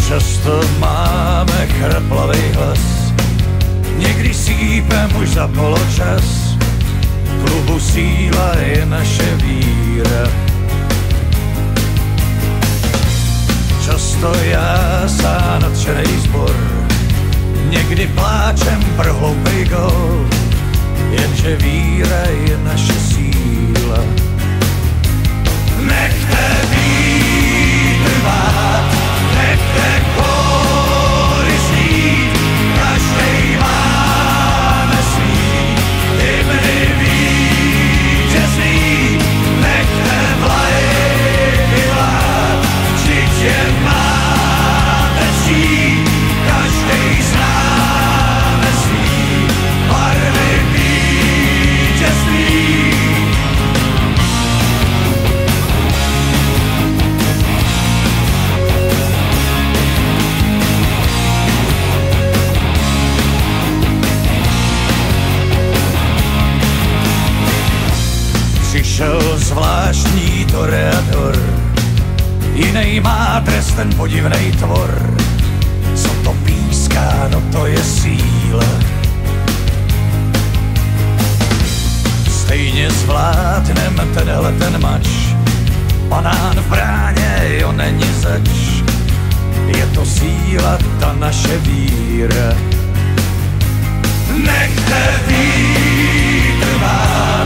Často máme chraplavej hlas, někdy sípem už za poločas. V klubu síla je naše víra. Často jásá nadšenej zbor, někdy pláčem pro hloupej gól, jenže víra je naše síla. Nechte vítr vát, nechte kóry znít, každej máme svý hymny vítězný. Nechte vlajky vlád, vždyť je máme ctít, každej známe svý barvy vítězný. Přišel zvláštní toreador, jinej má trest ten podivnej tvor. Co to píská, no to je síla. Stejně zvládnem ten mač, banán v bráně, jo není zač. Je to síla, ta naše víra. Nechte vítr vát,